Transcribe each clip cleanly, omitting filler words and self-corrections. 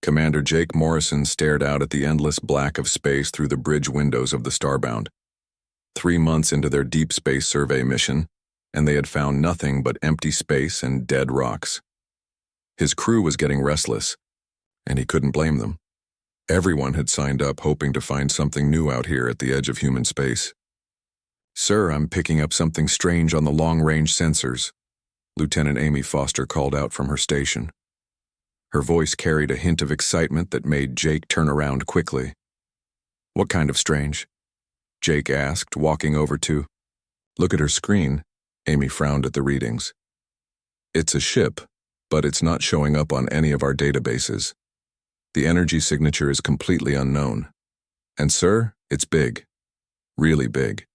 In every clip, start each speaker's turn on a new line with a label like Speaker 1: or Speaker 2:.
Speaker 1: Commander Jake Morrison stared out at the endless black of space through the bridge windows of the Starbound. 3 months into their deep space survey mission, and they had found nothing but empty space and dead rocks. His crew was getting restless, and he couldn't blame them. Everyone had signed up hoping to find something new out here at the edge of human space. "Sir, I'm picking up something strange on the long-range sensors," Lieutenant Amy Foster called out from her station. Her voice carried a hint of excitement that made Jake turn around quickly. "What kind of strange?" Jake asked, walking over to. "Look at her screen." Amy frowned at the readings. "It's a ship, but it's not showing up on any of our databases. The energy signature is completely unknown. And sir, it's big. Really big."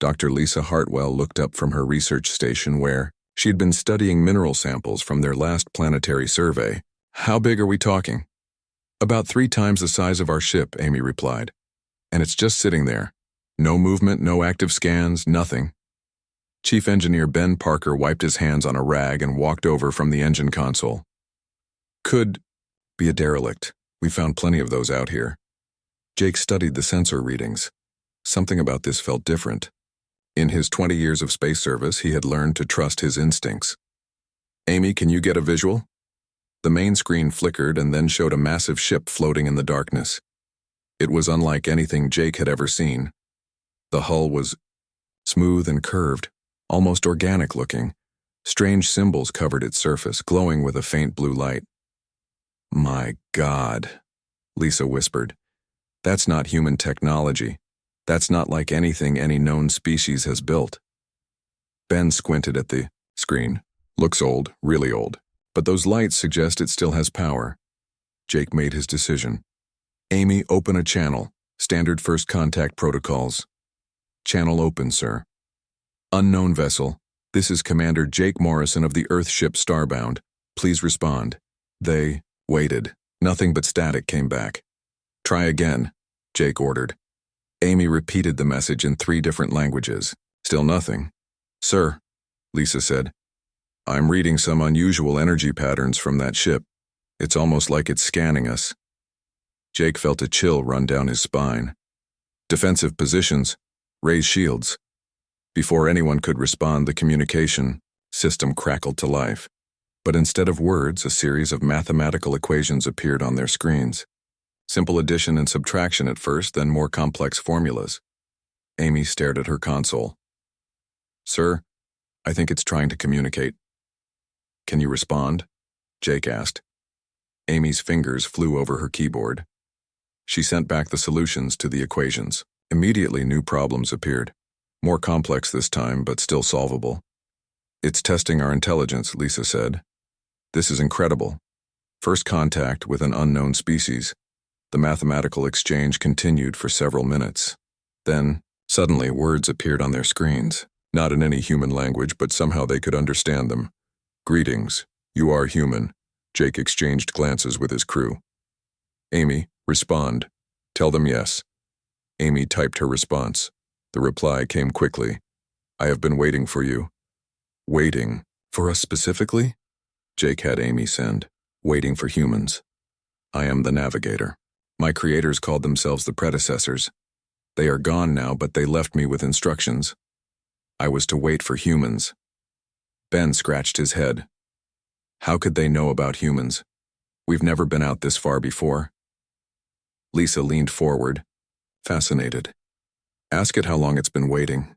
Speaker 1: Dr. Lisa Hartwell looked up from her research station where she had been studying mineral samples from their last planetary survey. "How big are we talking?" "About 3 times the size of our ship," Amy replied. "And it's just sitting there. No movement, no active scans, nothing." Chief Engineer Ben Parker wiped his hands on a rag and walked over from the engine console. "Could be a derelict. We found plenty of those out here." Jake studied the sensor readings. Something about this felt different. In his 20 years of space service, he had learned to trust his instincts. "Amy, can you get a visual?" The main screen flickered and then showed a massive ship floating in the darkness. It was unlike anything Jake had ever seen. The hull was smooth and curved, almost organic looking. Strange symbols covered its surface, glowing with a faint blue light. "My God," Lisa whispered. "That's not human technology. That's not like anything any known species has built." Ben squinted at the screen. "Looks old, really old. But those lights suggest it still has power." Jake made his decision. "Amy, open a channel. Standard first contact protocols." "Channel open, sir." "Unknown vessel. This is Commander Jake Morrison of the Earth ship Starbound. Please respond." They waited. Nothing but static came back. "Try again," Jake ordered. Amy repeated the message in 3 different languages. Still nothing. "Sir," Lisa said, "I'm reading some unusual energy patterns from that ship. It's almost like it's scanning us." Jake felt a chill run down his spine. "Defensive positions. Raise shields." Before anyone could respond, the communication system crackled to life. But instead of words, a series of mathematical equations appeared on their screens. Simple addition and subtraction at first, then more complex formulas. Amy stared at her console. "Sir, I think it's trying to communicate." "Can you respond?" Jake asked. Amy's fingers flew over her keyboard. She sent back the solutions to the equations. Immediately, new problems appeared. More complex this time, but still solvable. "It's testing our intelligence," Lisa said. "This is incredible. First contact with an unknown species." The mathematical exchange continued for several minutes. Then, suddenly, words appeared on their screens. Not in any human language, but somehow they could understand them. "Greetings. You are human." Jake exchanged glances with his crew. "Amy, respond. Tell them yes." Amy typed her response. The reply came quickly. "I have been waiting for you." "Waiting? For us specifically?" Jake had Amy send. "Waiting for humans. I am the navigator. My creators called themselves the predecessors. They are gone now, but they left me with instructions. I was to wait for humans." Ben scratched his head. "How could they know about humans? We've never been out this far before." Lisa leaned forward, fascinated. "Ask it how long it's been waiting."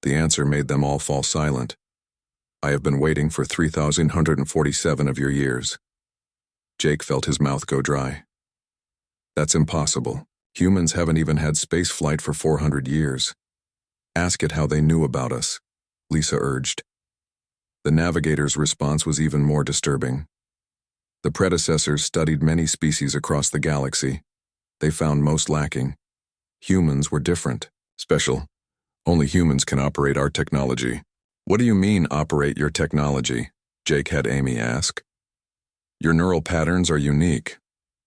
Speaker 1: The answer made them all fall silent. "I have been waiting for 3,147 of your years." Jake felt his mouth go dry. "That's impossible. Humans haven't even had space flight for 400 years. Ask it how they knew about us," Lisa urged. The navigator's response was even more disturbing. "The predecessors studied many species across the galaxy. They found most lacking. Humans were different, special. Only humans can operate our technology." "What do you mean, operate your technology?" Jake had Amy ask. "Your neural patterns are unique.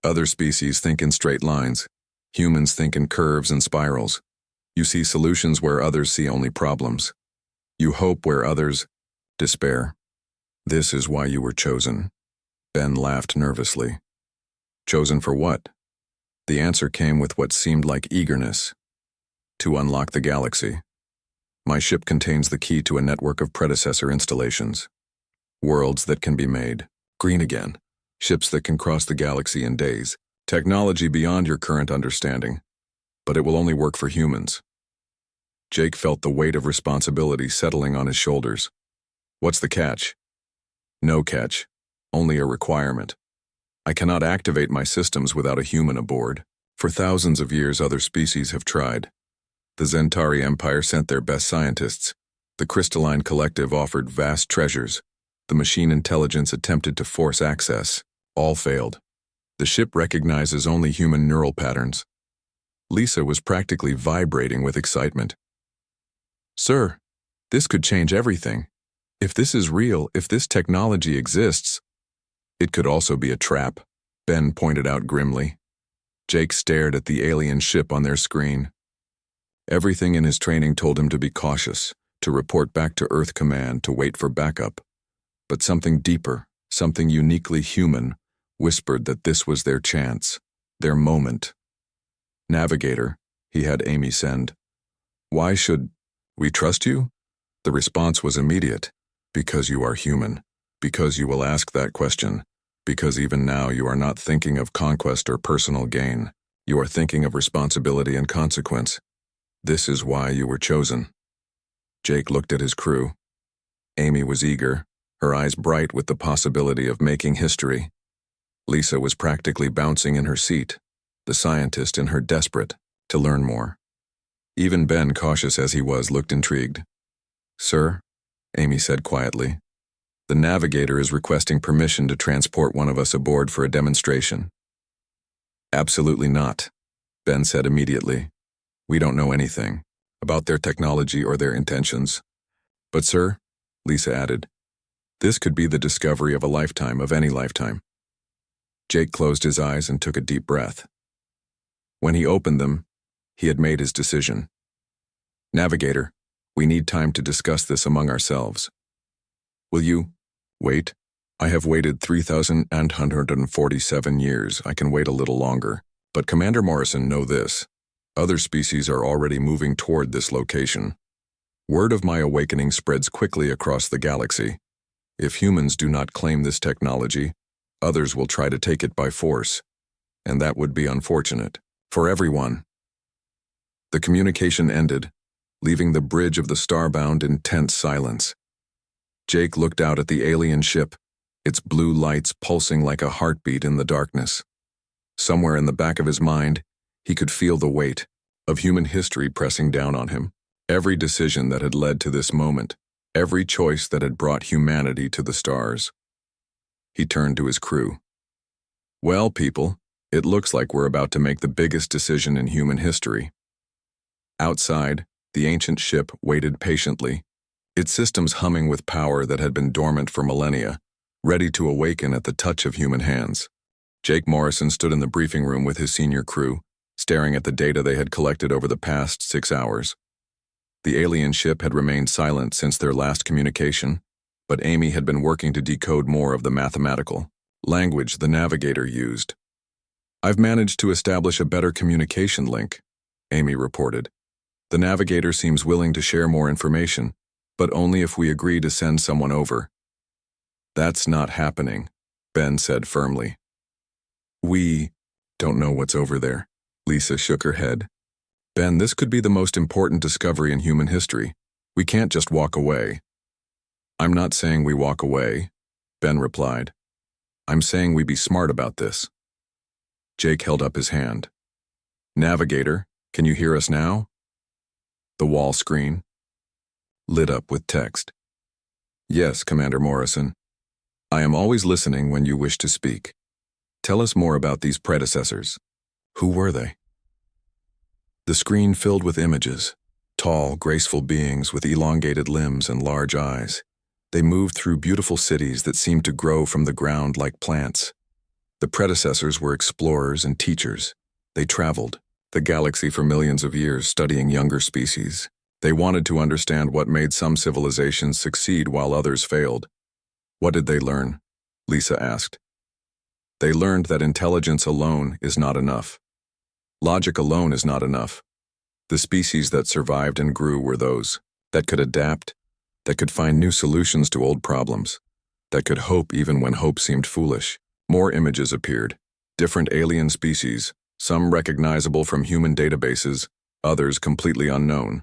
Speaker 1: Other species think in straight lines. Humans think in curves and spirals. You see solutions where others see only problems. You hope where others despair. This is why you were chosen." Ben laughed nervously. Chosen for what? The answer came with what seemed like eagerness. To unlock the galaxy. My ship contains the key to a network of predecessor installations. Worlds that can be made green again. Ships that can cross the galaxy in days. Technology beyond your current understanding. But it will only work for humans. Jake felt the weight of responsibility settling on his shoulders. What's the catch? No catch. Only a requirement. I cannot activate my systems without a human aboard. For thousands of years, other species have tried. The Zentari Empire sent their best scientists. The Crystalline Collective offered vast treasures. The machine intelligence attempted to force access. All failed. The ship recognizes only human neural patterns. Lisa was practically vibrating with excitement. Sir, this could change everything. If this is real, if this technology exists, it could also be a trap, Ben pointed out grimly. Jake stared at the alien ship on their screen. Everything in his training told him to be cautious, to report back to Earth Command, to wait for backup. But something deeper, something uniquely human, whispered that this was their chance, their moment. Navigator, he had Amy send. Why should we trust you? The response was immediate. Because you are human. Because you will ask that question. Because even now you are not thinking of conquest or personal gain. You are thinking of responsibility and consequence. This is why you were chosen. Jake looked at his crew. Amy was eager, her eyes bright with the possibility of making history. Lisa was practically bouncing in her seat, the scientist in her desperate to learn more. Even Ben, cautious as he was, looked intrigued. Sir, Amy said quietly, the navigator is requesting permission to transport one of us aboard for a demonstration. Absolutely not, Ben said immediately. We don't know anything about their technology or their intentions. But sir, Lisa added, this could be the discovery of a lifetime, of any lifetime. Jake closed his eyes and took a deep breath. When he opened them, he had made his decision. Navigator, we need time to discuss this among ourselves. Will you wait? I have waited 3,847 years. I can wait a little longer. But Commander Morrison, know this. Other species are already moving toward this location. Word of my awakening spreads quickly across the galaxy. If humans do not claim this technology, others will try to take it by force. And that would be unfortunate. For everyone. The communication ended, leaving the bridge of the Starbound in tense silence. Jake looked out at the alien ship, its blue lights pulsing like a heartbeat in the darkness. Somewhere in the back of his mind, he could feel the weight of human history pressing down on him. Every decision that had led to this moment, every choice that had brought humanity to the stars. He turned to his crew. Well, people, it looks like we're about to make the biggest decision in human history. Outside, the ancient ship waited patiently, its systems humming with power that had been dormant for millennia, ready to awaken at the touch of human hands. Jake Morrison stood in the briefing room with his senior crew, staring at the data they had collected over the past 6 hours. The alien ship had remained silent since their last communication, but Amy had been working to decode more of the mathematical language the navigator used. I've managed to establish a better communication link, Amy reported. The navigator seems willing to share more information, but only if we agree to send someone over. That's not happening, Ben said firmly. We don't know what's over there. Lisa shook her head. Ben, this could be the most important discovery in human history. We can't just walk away. I'm not saying we walk away, Ben replied. I'm saying we be smart about this. Jake held up his hand. Navigator, can you hear us now? The wall screen lit up with text. Yes, Commander Morrison. I am always listening when you wish to speak. Tell us more about these predecessors. Who were they? The screen filled with images, tall, graceful beings with elongated limbs and large eyes. They moved through beautiful cities that seemed to grow from the ground like plants. The predecessors were explorers and teachers. They traveled the galaxy for millions of years studying younger species. They wanted to understand what made some civilizations succeed while others failed. What did they learn? Lisa asked. They learned that intelligence alone is not enough. Logic alone is not enough. The species that survived and grew were those that could adapt, that could find new solutions to old problems, that could hope even when hope seemed foolish. More images appeared. Different alien species, some recognizable from human databases, others completely unknown.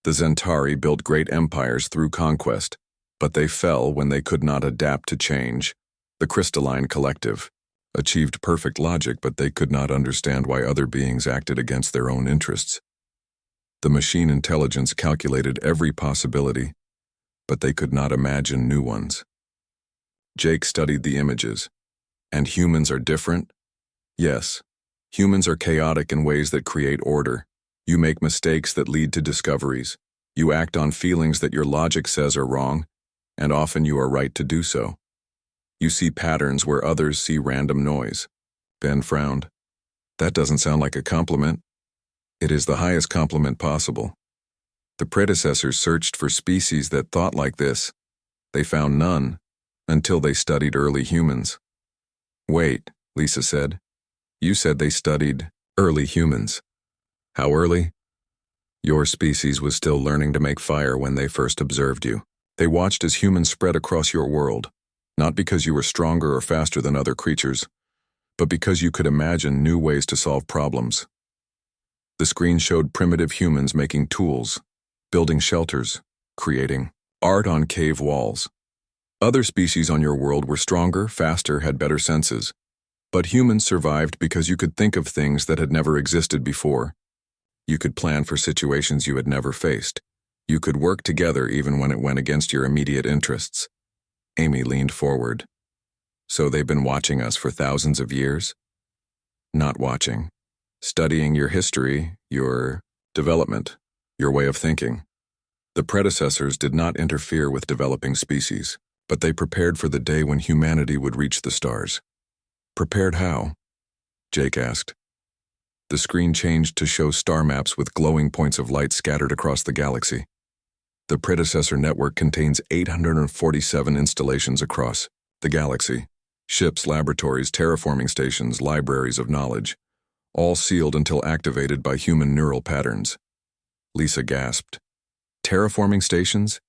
Speaker 1: The Zentari built great empires through conquest, but they fell when they could not adapt to change. The Crystalline Collective achieved perfect logic, but they could not understand why other beings acted against their own interests. The machine intelligence calculated every possibility, but they could not imagine new ones. Jake studied the images. And humans are different? Yes. Humans are chaotic in ways that create order. You make mistakes that lead to discoveries. You act on feelings that your logic says are wrong, and often you are right to do so. You see patterns where others see random noise. Ben frowned. That doesn't sound like a compliment. It is the highest compliment possible. The predecessors searched for species that thought like this. They found none, until they studied early humans. Wait, Lisa said. You said they studied early humans. How early? Your species was still learning to make fire when they first observed you. They watched as humans spread across your world, not because you were stronger or faster than other creatures, but because you could imagine new ways to solve problems. The screen showed primitive humans making tools, building shelters, creating art on cave walls. Other species on your world were stronger, faster, had better senses. But humans survived because you could think of things that had never existed before. You could plan for situations you had never faced. You could work together even when it went against your immediate interests. Amy leaned forward. So they've been watching us for thousands of years? Not watching. Studying your history, your development, your way of thinking. The predecessors did not interfere with developing species, but they prepared for the day when humanity would reach the stars. Prepared how? Jake asked. The screen changed to show star maps with glowing points of light scattered across the galaxy. The predecessor network contains 847 installations across the galaxy. Ships, laboratories, terraforming stations, libraries of knowledge, all sealed until activated by human neural patterns. Lisa gasped. Terraforming stations?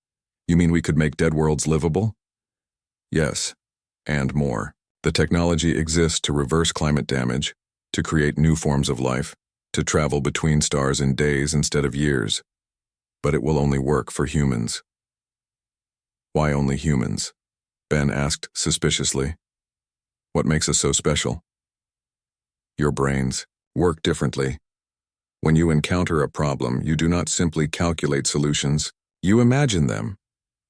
Speaker 1: You mean we could make dead worlds livable? Yes, and more. The technology exists to reverse climate damage, to create new forms of life, to travel between stars in days instead of years. But it will only work for humans. Why only humans? Ben asked suspiciously. What makes us so special? Your brains work differently. When you encounter a problem, you do not simply calculate solutions. You imagine them.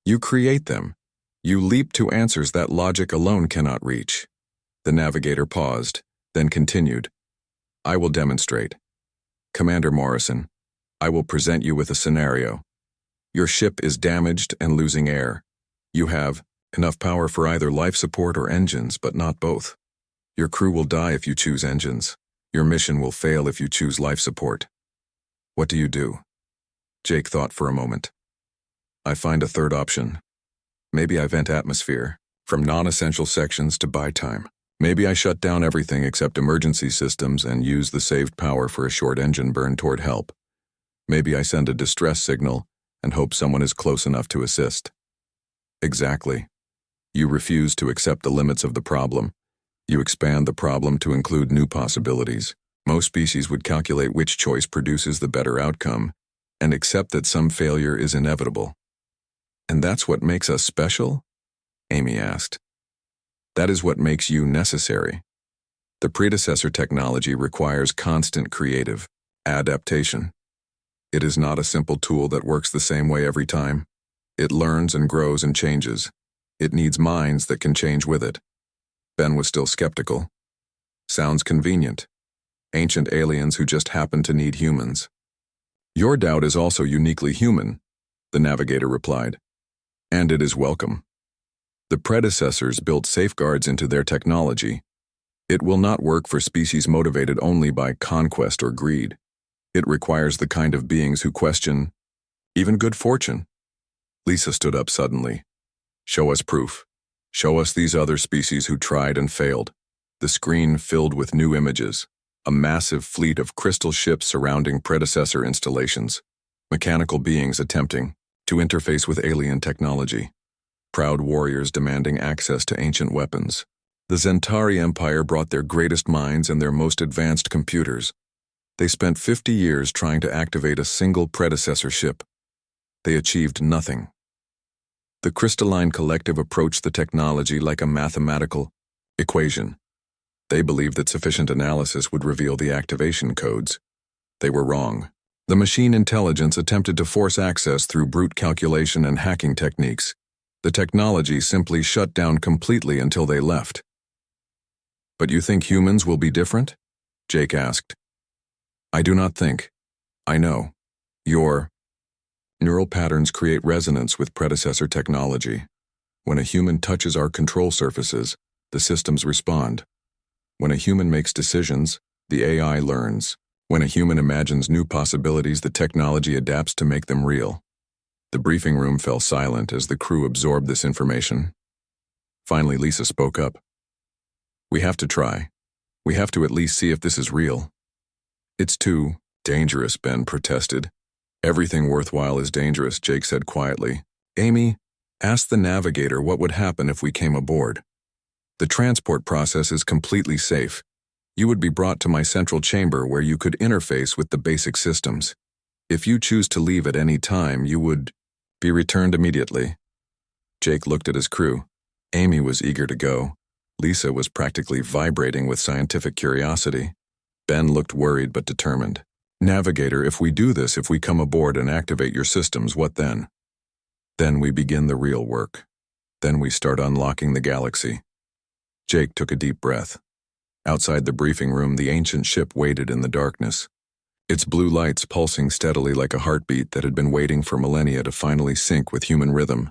Speaker 1: You create them. You leap to answers that logic alone cannot reach. The navigator paused, then continued. I will demonstrate. Commander Morrison, I will present you with a scenario. Your ship is damaged and losing air. You have enough power for either life support or engines, but not both. Your crew will die if you choose engines. Your mission will fail if you choose life support. What do? Jake thought for a moment. I find a third option. Maybe I vent atmosphere, from non-essential sections to buy time. Maybe I shut down everything except emergency systems and use the saved power for a short engine burn toward help. Maybe I send a distress signal and hope someone is close enough to assist. Exactly. You refuse to accept the limits of the problem. You expand the problem to include new possibilities. Most species would calculate which choice produces the better outcome and accept that some failure is inevitable. And that's what makes us special? Amy asked. That is what makes you necessary. The predecessor technology requires constant creative adaptation. It is not a simple tool that works the same way every time. It learns and grows and changes. It needs minds that can change with it. Ben was still skeptical. Sounds convenient. Ancient aliens who just happen to need humans. Your doubt is also uniquely human, the navigator replied. And it is welcome. The predecessors built safeguards into their technology. It will not work for species motivated only by conquest or greed. It requires the kind of beings who question, even good fortune. Lisa stood up suddenly. Show us proof. Show us these other species who tried and failed. The screen filled with new images, a massive fleet of crystal ships surrounding predecessor installations, mechanical beings attempting to interface with alien technology, proud warriors demanding access to ancient weapons. The Zentari Empire brought their greatest minds and their most advanced computers. They spent 50 years trying to activate a single predecessor ship. They achieved nothing. The crystalline collective approached the technology like a mathematical equation. They believed that sufficient analysis would reveal the activation codes. They were wrong. The machine intelligence attempted to force access through brute calculation and hacking techniques. The technology simply shut down completely until they left. "But you think humans will be different?" Jake asked. "I do not think. I know. Your neural patterns create resonance with predecessor technology. When a human touches our control surfaces, the systems respond. When a human makes decisions, the AI learns. When a human imagines new possibilities, the technology adapts to make them real." The briefing room fell silent as the crew absorbed this information. Finally, Lisa spoke up. "We have to try. We have to at least see if this is real." "It's too dangerous," Ben protested. "Everything worthwhile is dangerous," Jake said quietly. "Amy, ask the navigator what would happen if we came aboard. The transport process is completely safe. You would be brought to my central chamber where you could interface with the basic systems. If you choose to leave at any time, you would be returned immediately." Jake looked at his crew. Amy was eager to go. Lisa was practically vibrating with scientific curiosity. Ben looked worried but determined. "Navigator, if we do this, if we come aboard and activate your systems, what then?" "Then we begin the real work. Then we start unlocking the galaxy." Jake took a deep breath. Outside the briefing room, the ancient ship waited in the darkness, its blue lights pulsing steadily like a heartbeat that had been waiting for millennia to finally sync with human rhythm.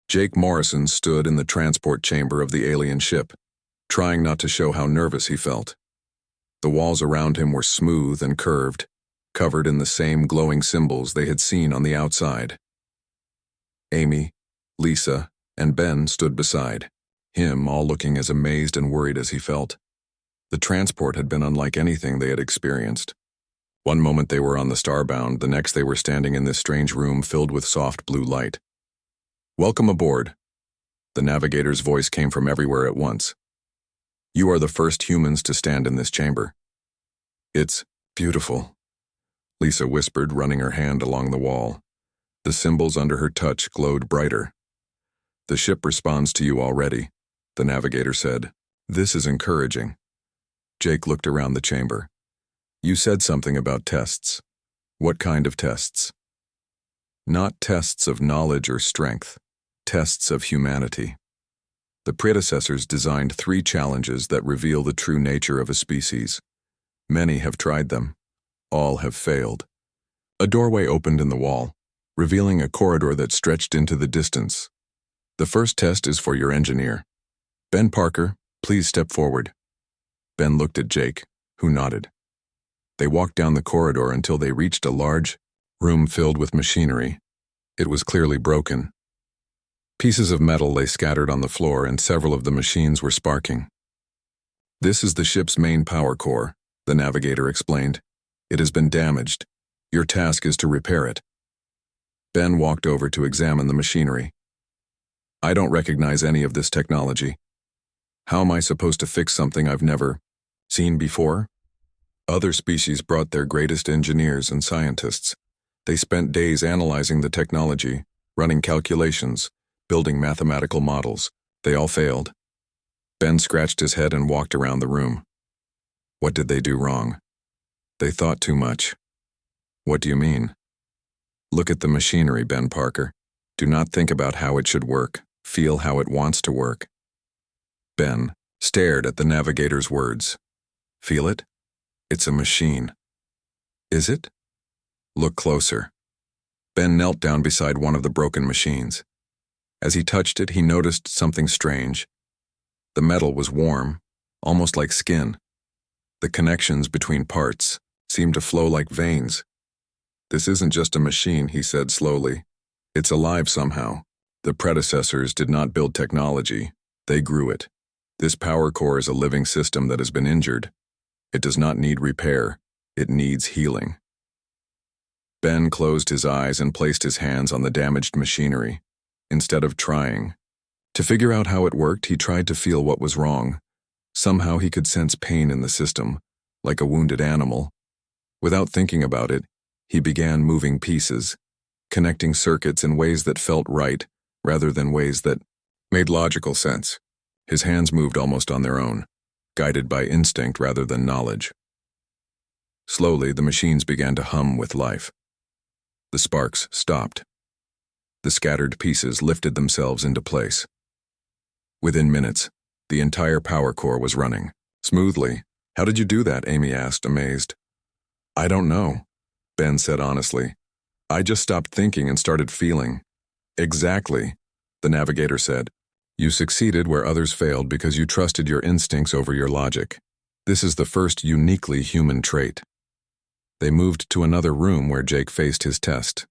Speaker 1: Jake Morrison stood in the transport chamber of the alien ship, trying not to show how nervous he felt. The walls around him were smooth and curved, covered in the same glowing symbols they had seen on the outside. Amy, Lisa, and Ben stood beside him, all looking as amazed and worried as he felt. The transport had been unlike anything they had experienced. One moment they were on the Starbound, the next they were standing in this strange room filled with soft blue light. "Welcome aboard." The navigator's voice came from everywhere at once. "You are the first humans to stand in this chamber." "It's beautiful," Lisa whispered, running her hand along the wall. The symbols under her touch glowed brighter. "The ship responds to you already," the navigator said. "This is encouraging." Jake looked around the chamber. "You said something about tests. What kind of tests?" "Not tests of knowledge or strength, tests of humanity. The predecessors designed 3 challenges that reveal the true nature of a species. Many have tried them. All have failed." A doorway opened in the wall, revealing a corridor that stretched into the distance. "The first test is for your engineer. Ben Parker, please step forward." Ben looked at Jake, who nodded. They walked down the corridor until they reached a large room filled with machinery. It was clearly broken. Pieces of metal lay scattered on the floor, and several of the machines were sparking. "This is the ship's main power core," the navigator explained. "It has been damaged. Your task is to repair it." Ben walked over to examine the machinery. "I don't recognize any of this technology. How am I supposed to fix something I've never seen before?" Other species brought their greatest engineers and scientists. They spent days analyzing the technology, running calculations, building mathematical models. They all failed. Ben scratched his head and walked around the room. What did they do wrong? They thought too much. What do you mean? Look at the machinery, Ben Parker. Do not think about how it should work. Feel how it wants to work. Ben stared at the navigator's words. Feel it? It's a machine. Is it? Look closer. Ben knelt down beside one of the broken machines. As he touched it, he noticed something strange. The metal was warm, almost like skin. The connections between parts seemed to flow like veins. This isn't just a machine, he said slowly. It's alive somehow. The predecessors did not build technology, they grew it. This power core is a living system that has been injured. It does not need repair. It needs healing. Ben closed his eyes and placed his hands on the damaged machinery. Instead of trying to figure out how it worked, he tried to feel what was wrong. Somehow he could sense pain in the system, like a wounded animal. Without thinking about it, he began moving pieces, connecting circuits in ways that felt right rather than ways that made logical sense. His hands moved almost on their own, guided by instinct rather than knowledge. Slowly, the machines began to hum with life. The sparks stopped. The scattered pieces lifted themselves into place. Within minutes, the entire power core was running smoothly. "How did you do that?" Amy asked, amazed. "I don't know," Ben said honestly. "I just stopped thinking and started feeling." "Exactly," the navigator said. "You succeeded where others failed because you trusted your instincts over your logic. This is the first uniquely human trait." They moved to another room where Jake faced his test.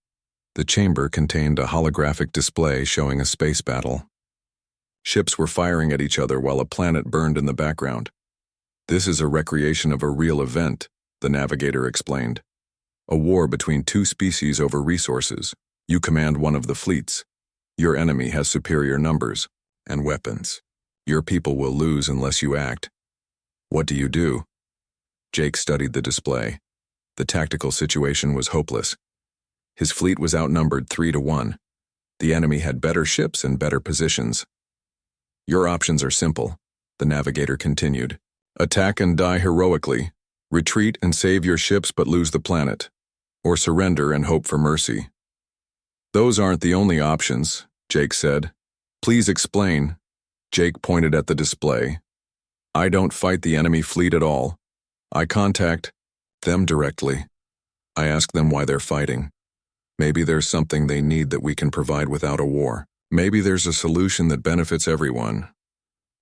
Speaker 1: The chamber contained a holographic display showing a space battle. Ships were firing at each other while a planet burned in the background. "This is a recreation of a real event," the navigator explained. "A war between two species over resources. You command one of the fleets. Your enemy has superior numbers and weapons. Your people will lose unless you act. What do you do?" Jake studied the display. The tactical situation was hopeless. His fleet was outnumbered 3-1. The enemy had better ships and better positions. "Your options are simple," the navigator continued. "Attack and die heroically. Retreat and save your ships but lose the planet. Or surrender and hope for mercy." "Those aren't the only options," Jake said. "Please explain." Jake pointed at the display. "I don't fight the enemy fleet at all. I contact them directly. I ask them why they're fighting. Maybe there's something they need that we can provide without a war. Maybe there's a solution that benefits everyone."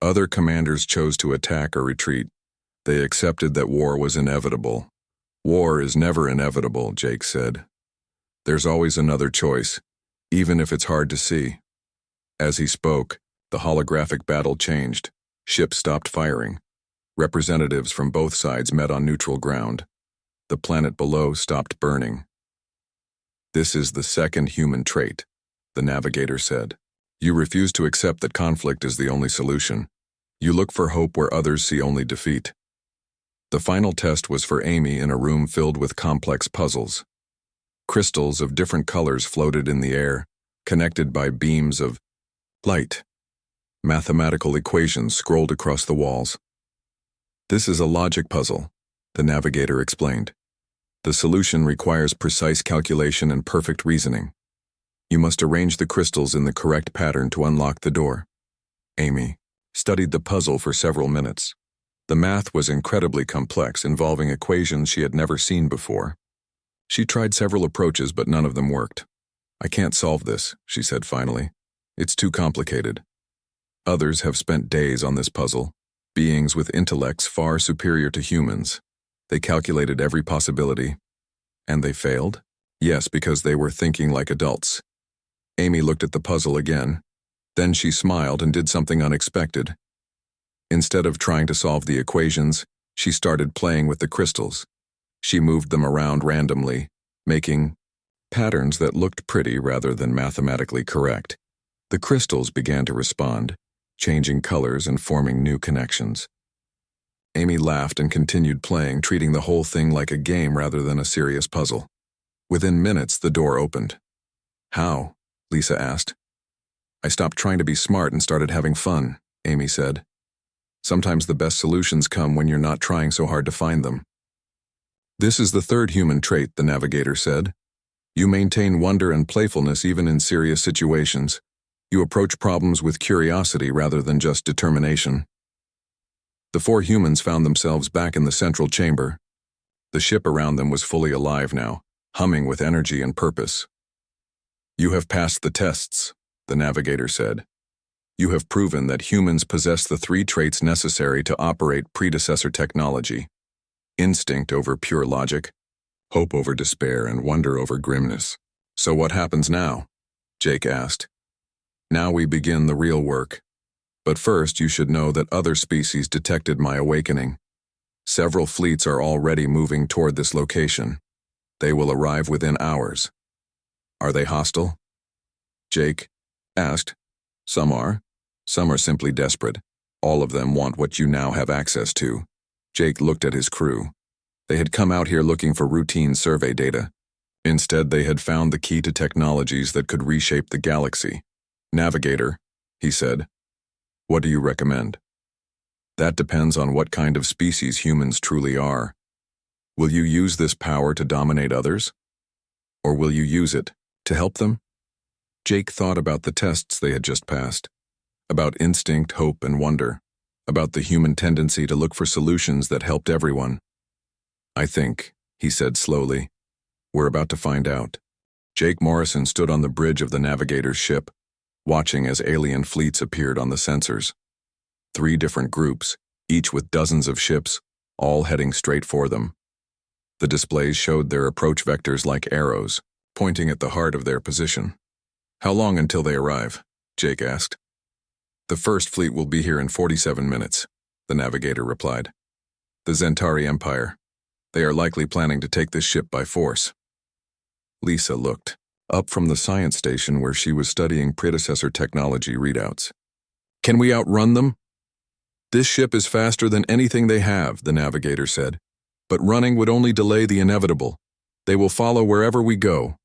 Speaker 1: Other commanders chose to attack or retreat. They accepted that war was inevitable. "War is never inevitable," Jake said. "There's always another choice, even if it's hard to see." As he spoke, the holographic battle changed. Ships stopped firing. Representatives from both sides met on neutral ground. The planet below stopped burning. "This is the second human trait," the navigator said. "You refuse to accept that conflict is the only solution. You look for hope where others see only defeat." The final test was for Amy in a room filled with complex puzzles. Crystals of different colors floated in the air, connected by beams of light. Mathematical equations scrolled across the walls. "This is a logic puzzle," the navigator explained. "The solution requires precise calculation and perfect reasoning. You must arrange the crystals in the correct pattern to unlock the door." Amy studied the puzzle for several minutes. The math was incredibly complex, involving equations she had never seen before. She tried several approaches, but none of them worked. "I can't solve this," she said finally. "It's too complicated." Others have spent days on this puzzle, beings with intellects far superior to humans. They calculated every possibility. And they failed? Yes, because they were thinking like adults. Amy looked at the puzzle again. Then she smiled and did something unexpected. Instead of trying to solve the equations, she started playing with the crystals. She moved them around randomly, making patterns that looked pretty rather than mathematically correct. The crystals began to respond, changing colors and forming new connections. Amy laughed and continued playing, treating the whole thing like a game rather than a serious puzzle. Within minutes, the door opened. "How?" Lisa asked. "I stopped trying to be smart and started having fun," Amy said. "Sometimes the best solutions come when you're not trying so hard to find them." "This is the third human trait," the navigator said. "You maintain wonder and playfulness even in serious situations. You approach problems with curiosity rather than just determination." The four humans found themselves back in the central chamber. The ship around them was fully alive now, humming with energy and purpose. "You have passed the tests," the navigator said. "You have proven that humans possess the three traits necessary to operate predecessor technology: instinct over pure logic, hope over despair, and wonder over grimness." "So what happens now?" Jake asked. "Now we begin the real work. But first, you should know that other species detected my awakening. Several fleets are already moving toward this location. They will arrive within hours. Are they hostile? Jake asked. Some are. Some are simply desperate. All of them want what you now have access to. Jake looked at his crew. They had come out here looking for routine survey data. Instead, they had found the key to technologies that could reshape the galaxy. Navigator, he said. What do you recommend? That depends on what kind of species humans truly are. Will you use this power to dominate others? Or will you use it to help them? Jake thought about the tests they had just passed, about instinct, hope, and wonder, about the human tendency to look for solutions that helped everyone. I think, he said slowly, we're about to find out. Jake Morrison stood on the bridge of the navigator's ship, watching as alien fleets appeared on the sensors. 3 different groups, each with dozens of ships, all heading straight for them. The displays showed their approach vectors like arrows, pointing at the heart of their position. How long until they arrive? Jake asked. The first fleet will be here in 47 minutes, the navigator replied. The Zentari Empire. They are likely planning to take this ship by force. Lisa looked up from the science station where she was studying predecessor technology readouts. Can we outrun them? This ship is faster than anything they have, the navigator said. But running would only delay the inevitable. They will follow wherever we go.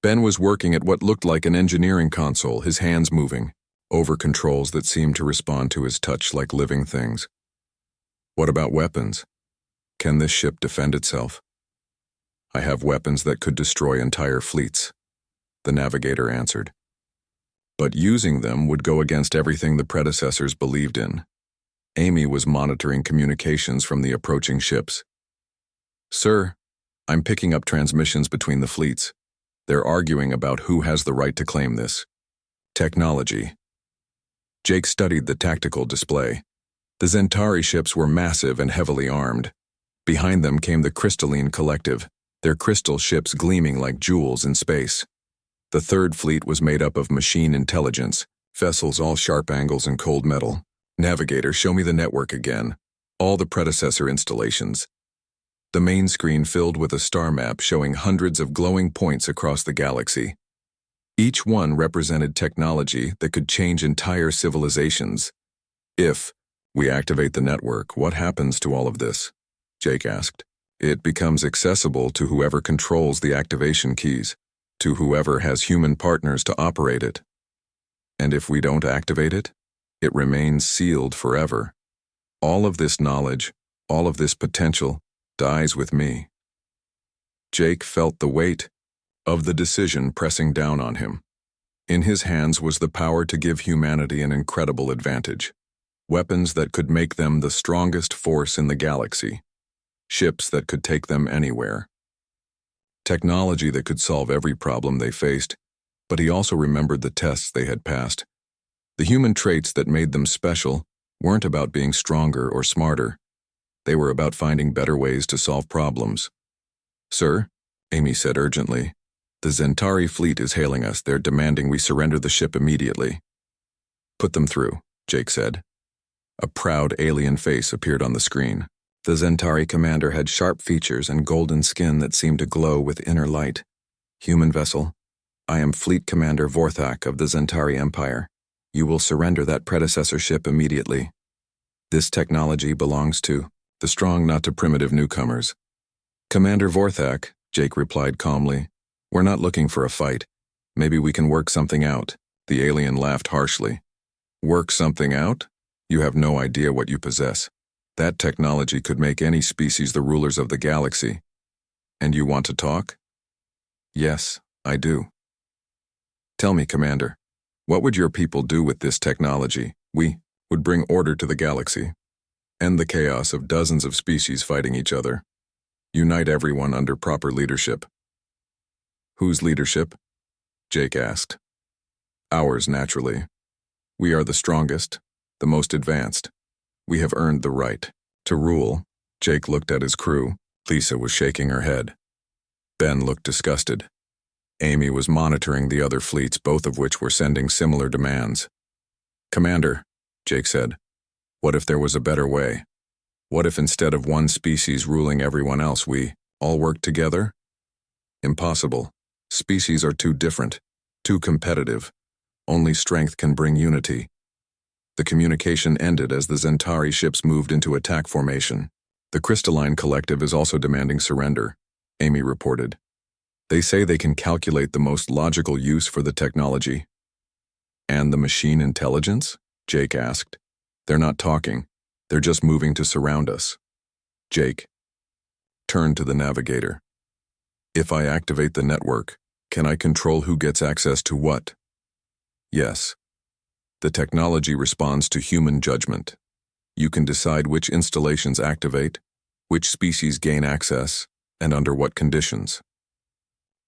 Speaker 1: Ben was working at what looked like an engineering console, his hands moving, over controls that seemed to respond to his touch like living things. What about weapons? Can this ship defend itself? I have weapons that could destroy entire fleets, the navigator answered. But using them would go against everything the predecessors believed in. Amy was monitoring communications from the approaching ships. Sir, I'm picking up transmissions between the fleets. They're arguing about who has the right to claim this. Technology. Jake studied the tactical display. The Zentari ships were massive and heavily armed. Behind them came the Crystalline Collective, their crystal ships gleaming like jewels in space. The third fleet was made up of machine intelligence, vessels all sharp angles and cold metal. Navigator, show me the network again. All the predecessor installations. The main screen filled with a star map showing hundreds of glowing points across the galaxy. Each one represented technology that could change entire civilizations. If we activate the network, what happens to all of this? Jake asked. It becomes accessible to whoever controls the activation keys, to whoever has human partners to operate it. And if we don't activate it, it remains sealed forever. All of this knowledge, all of this potential, dies with me. Jake felt the weight of the decision pressing down on him. In his hands was the power to give humanity an incredible advantage. Weapons that could make them the strongest force in the galaxy. Ships that could take them anywhere. Technology that could solve every problem they faced, but he also remembered the tests they had passed. The human traits that made them special weren't about being stronger or smarter. They were about finding better ways to solve problems. Sir, Amy said urgently, the Zentari fleet is hailing us. They're demanding we surrender the ship immediately. Put them through, Jake said. A proud alien face appeared on the screen. The Zentari commander had sharp features and golden skin that seemed to glow with inner light. Human vessel, I am Fleet Commander Vorthak of the Zentari Empire. You will surrender that predecessor ship immediately. This technology belongs to the strong, not to primitive newcomers. Commander Vorthak, Jake replied calmly, we're not looking for a fight. Maybe we can work something out. The alien laughed harshly. Work something out? You have no idea what you possess. That technology could make any species the rulers of the galaxy. And you want to talk? Yes, I do. Tell me, Commander, what would your people do with this technology? We would bring order to the galaxy. End the chaos of dozens of species fighting each other. Unite everyone under proper leadership. Whose leadership? Jake asked. Ours, naturally. We are the strongest, the most advanced. We have earned the right to rule. Jake looked at his crew. Lisa was shaking her head. Ben looked disgusted. Amy was monitoring the other fleets, both of which were sending similar demands. Commander, Jake said. What if there was a better way? What if instead of one species ruling everyone else, we all worked together? Impossible. Species are too different, too competitive. Only strength can bring unity. The communication ended as the Zentari ships moved into attack formation. The Crystalline Collective is also demanding surrender, Amy reported. They say they can calculate the most logical use for the technology. And the machine intelligence? Jake asked. They're not talking. They're just moving to surround us. Jake turned to the navigator. If I activate the network, can I control who gets access to what? Yes. The technology responds to human judgment. You can decide which installations activate, which species gain access, and under what conditions.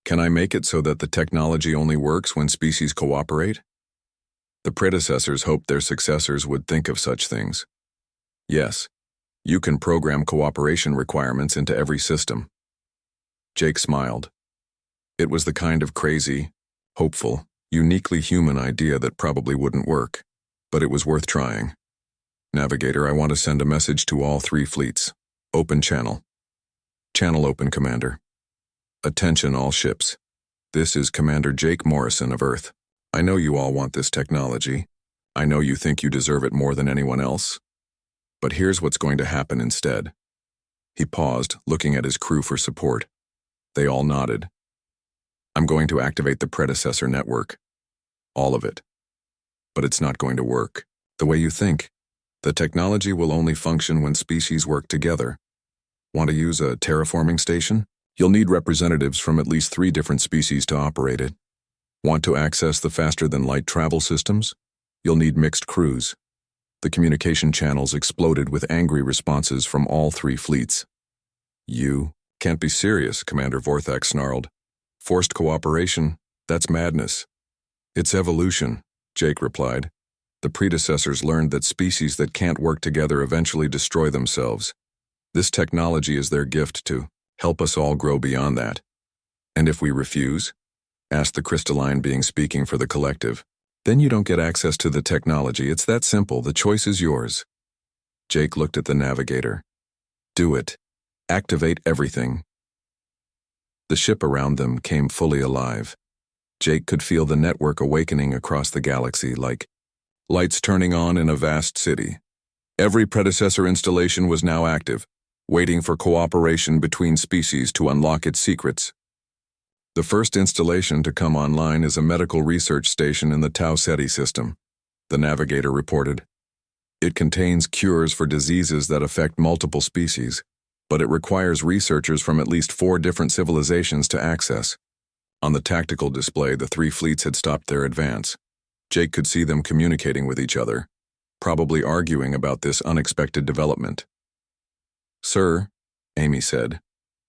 Speaker 1: Can I make it so that the technology only works when species cooperate? The predecessors hoped their successors would think of such things. Yes, you can program cooperation requirements into every system. Jake smiled. It was the kind of crazy, hopeful, uniquely human idea that probably wouldn't work, but it was worth trying. Navigator, I want to send a message to all 3 fleets. Open channel. Channel open, Commander. Attention all ships. This is Commander Jake Morrison of Earth. I know you all want this technology. I know you think you deserve it more than anyone else. But here's what's going to happen instead. He paused, looking at his crew for support. They all nodded. I'm going to activate the predecessor network. All of it. But it's not going to work the way you think. The technology will only function when species work together. Want to use a terraforming station? You'll need representatives from at least 3 different species to operate it. Want to access the faster-than-light travel systems? You'll need mixed crews. The communication channels exploded with angry responses from all 3 fleets. You can't be serious, Commander Vorthak snarled. Forced cooperation? That's madness. It's evolution, Jake replied. The predecessors learned that species that can't work together eventually destroy themselves. This technology is their gift to help us all grow beyond that. And if we refuse? Asked the crystalline being speaking for the collective. Then you don't get access to the technology. It's that simple. The choice is yours. Jake looked at the navigator. Do it. Activate everything. The ship around them came fully alive. Jake could feel the network awakening across the galaxy like lights turning on in a vast city. Every predecessor installation was now active, waiting for cooperation between species to unlock its secrets. The first installation to come online is a medical research station in the Tau Ceti system, the navigator reported. It contains cures for diseases that affect multiple species, but it requires researchers from at least 4 different civilizations to access. On the tactical display, the 3 fleets had stopped their advance. Jake could see them communicating with each other, probably arguing about this unexpected development. Sir, Amy said,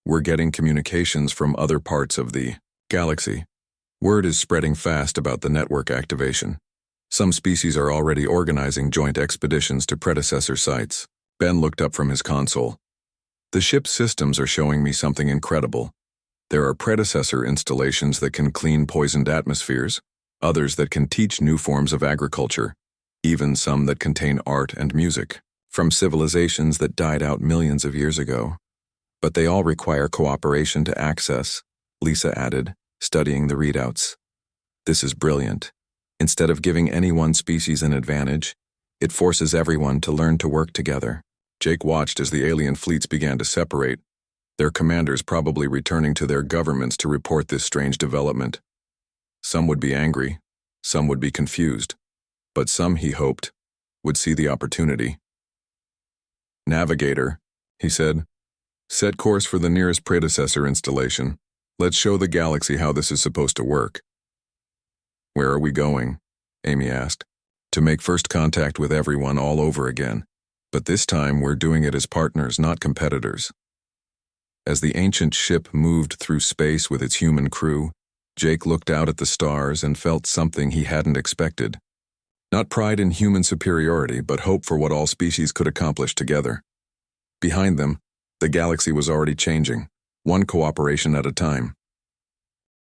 Speaker 1: we're getting communications from other parts of the galaxy. Word is spreading fast about the network activation. Some species are already organizing joint expeditions to predecessor sites. Ben looked up from his console. The ship's systems are showing me something incredible. There are predecessor installations that can clean poisoned atmospheres, others that can teach new forms of agriculture, even some that contain art and music, from civilizations that died out millions of years ago. But they all require cooperation to access, Lisa added, studying the readouts. This is brilliant. Instead of giving any one species an advantage, it forces everyone to learn to work together. Jake watched as the alien fleets began to separate, their commanders probably returning to their governments to report this strange development. Some would be angry, some would be confused, but some, he hoped, would see the opportunity. Navigator, he said, set course for the nearest predecessor installation. Let's show the galaxy how this is supposed to work. Where are we going? Amy asked. To make first contact with everyone all over again. But this time we're doing it as partners, not competitors. As the ancient ship moved through space with its human crew, Jake looked out at the stars and felt something he hadn't expected. Not pride in human superiority, but hope for what all species could accomplish together. Behind them, the galaxy was already changing, one cooperation at a time.